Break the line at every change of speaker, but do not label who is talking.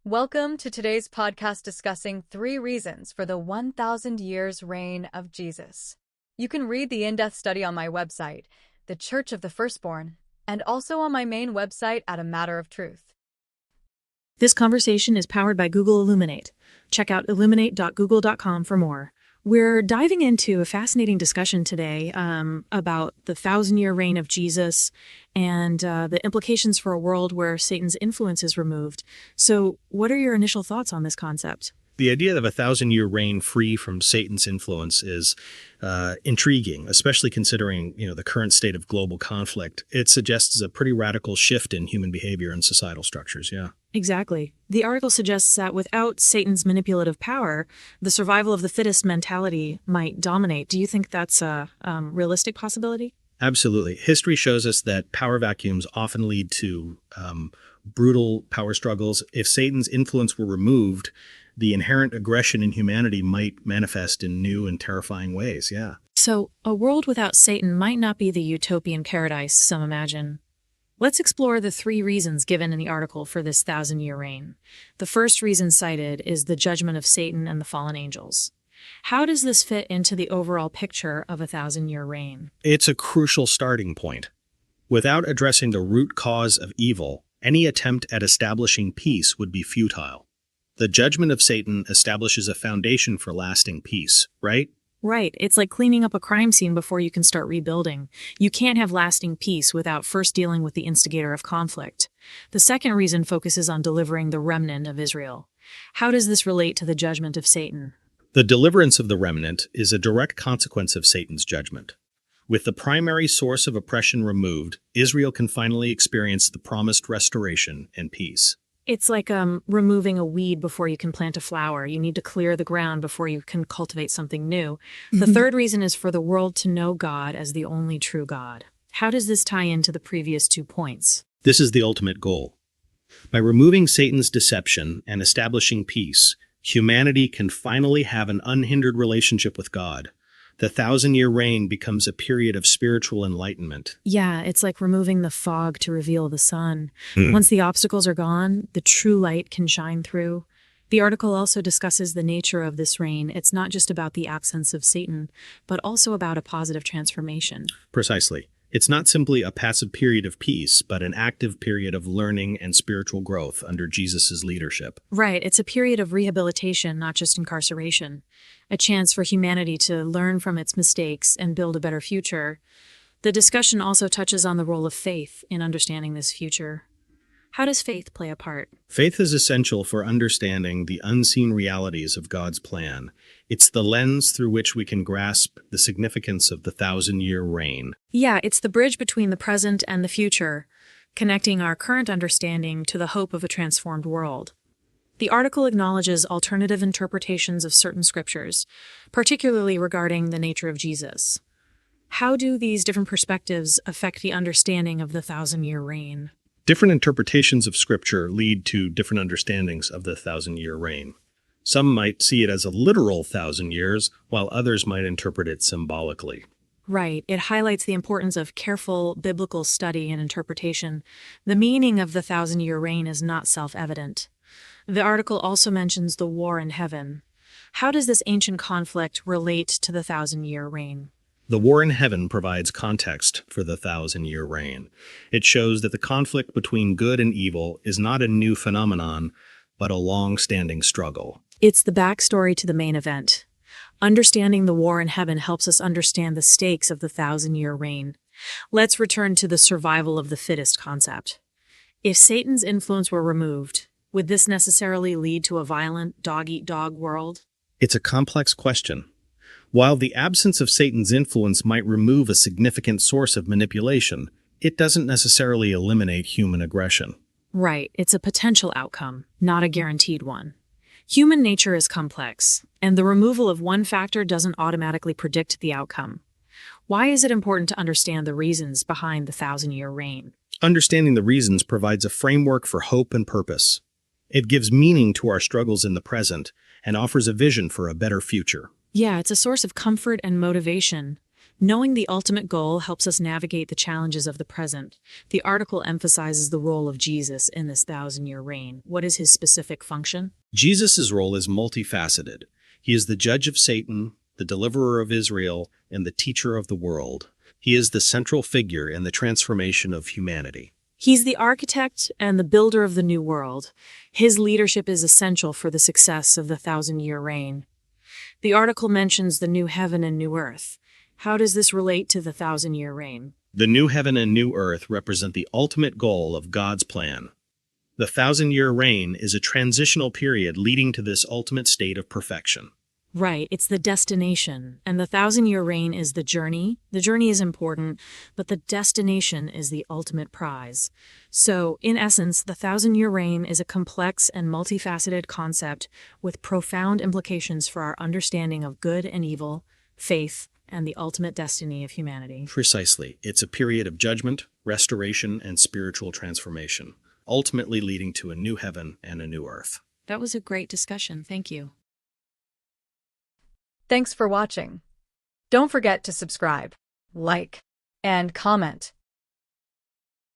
Welcome to today's podcast discussing 3 reasons for the 1,000 years reign of Jesus. You can read the in-depth study on my website, The Church of the Firstborn, and also on my main website at A Matter of Truth.
This conversation is powered by Google Illuminate. Check out illuminate.google.com for more. We're diving into a fascinating discussion today about the 1,000-year reign of Jesus and the implications for a world where Satan's influence is removed. So what are your initial thoughts on this concept?
The idea of a 1,000-year reign free from Satan's influence is intriguing, especially considering, the current state of global conflict. It suggests a pretty radical shift in human behavior and societal structures, yeah.
Exactly. The article suggests that without Satan's manipulative power, the survival of the fittest mentality might dominate. Do you think that's a realistic possibility?
Absolutely. History shows us that power vacuums often lead to brutal power struggles. If Satan's influence were removed, the inherent aggression in humanity might manifest in new and terrifying ways, yeah.
So, a world without Satan might not be the utopian paradise some imagine. Let's explore the 3 reasons given in the article for this 1,000-year reign. The first reason cited is the judgment of Satan and the fallen angels. How does this fit into the overall picture of a 1,000-year reign?
It's a crucial starting point. Without addressing the root cause of evil, any attempt at establishing peace would be futile. The judgment of Satan establishes a foundation for lasting peace, right?
Right. It's like cleaning up a crime scene before you can start rebuilding. You can't have lasting peace without first dealing with the instigator of conflict. The second reason focuses on delivering the remnant of Israel. How does this relate to the judgment of Satan?
The deliverance of the remnant is a direct consequence of Satan's judgment. With the primary source of oppression removed, Israel can finally experience the promised restoration and peace.
It's like removing a weed before you can plant a flower. You need to clear the ground before you can cultivate something new. The third reason is for the world to know God as the only true God. How does this tie into the previous 2 points?
This is the ultimate goal. By removing Satan's deception and establishing peace, humanity can finally have an unhindered relationship with God. The 1,000-year reign becomes a period of spiritual enlightenment.
Yeah, it's like removing the fog to reveal the sun. Once the obstacles are gone, the true light can shine through. The article also discusses the nature of this reign. It's not just about the absence of Satan, but also about a positive transformation.
Precisely. It's not simply a passive period of peace, but an active period of learning and spiritual growth under Jesus' leadership.
Right, it's a period of rehabilitation, not just incarceration. A chance for humanity to learn from its mistakes and build a better future. The discussion also touches on the role of faith in understanding this future. How does faith play a part?
Faith is essential for understanding the unseen realities of God's plan. It's the lens through which we can grasp the significance of the 1,000-year reign.
Yeah, it's the bridge between the present and the future, connecting our current understanding to the hope of a transformed world. The article acknowledges alternative interpretations of certain scriptures, particularly regarding the nature of Jesus. How do these different perspectives affect the understanding of the 1,000-year reign?
Different interpretations of Scripture lead to different understandings of the 1,000-year reign. Some might see it as a literal 1,000 years, while others might interpret it symbolically.
Right. It highlights the importance of careful biblical study and interpretation. The meaning of the 1,000-year reign is not self-evident. The article also mentions the war in heaven. How does this ancient conflict relate to the 1,000-year reign?
The war in heaven provides context for the 1,000-year reign. It shows that the conflict between good and evil is not a new phenomenon, but a long-standing struggle.
It's the backstory to the main event. Understanding the war in heaven helps us understand the stakes of the 1,000-year reign. Let's return to the survival of the fittest concept. If Satan's influence were removed, would this necessarily lead to a violent dog-eat-dog world?
It's a complex question. While the absence of Satan's influence might remove a significant source of manipulation, it doesn't necessarily eliminate human aggression.
Right, it's a potential outcome, not a guaranteed one. Human nature is complex, and the removal of one factor doesn't automatically predict the outcome. Why is it important to understand the reasons behind the 1,000-year reign?
Understanding the reasons provides a framework for hope and purpose. It gives meaning to our struggles in the present and offers a vision for a better future.
Yeah, it's a source of comfort and motivation. Knowing the ultimate goal helps us navigate the challenges of the present. The article emphasizes the role of Jesus in this 1,000-year reign. What is his specific function?
Jesus' role is multifaceted. He is the judge of Satan, the deliverer of Israel, and the teacher of the world. He is the central figure in the transformation of humanity.
He's the architect and the builder of the new world. His leadership is essential for the success of the 1,000-year reign. The article mentions the new heaven and new earth. How does this relate to the 1,000-year reign?
The new heaven and new earth represent the ultimate goal of God's plan. The 1,000-year reign is a transitional period leading to this ultimate state of perfection.
Right, it's the destination, and the 1,000-year reign is the journey. The journey is important, but the destination is the ultimate prize. So, in essence, the 1,000-year reign is a complex and multifaceted concept with profound implications for our understanding of good and evil, faith, and the ultimate destiny of humanity.
Precisely. It's a period of judgment, restoration, and spiritual transformation, ultimately leading to a new heaven and a new earth.
That was a great discussion. Thank you.
Thanks for watching. Don't forget to subscribe, like, and comment.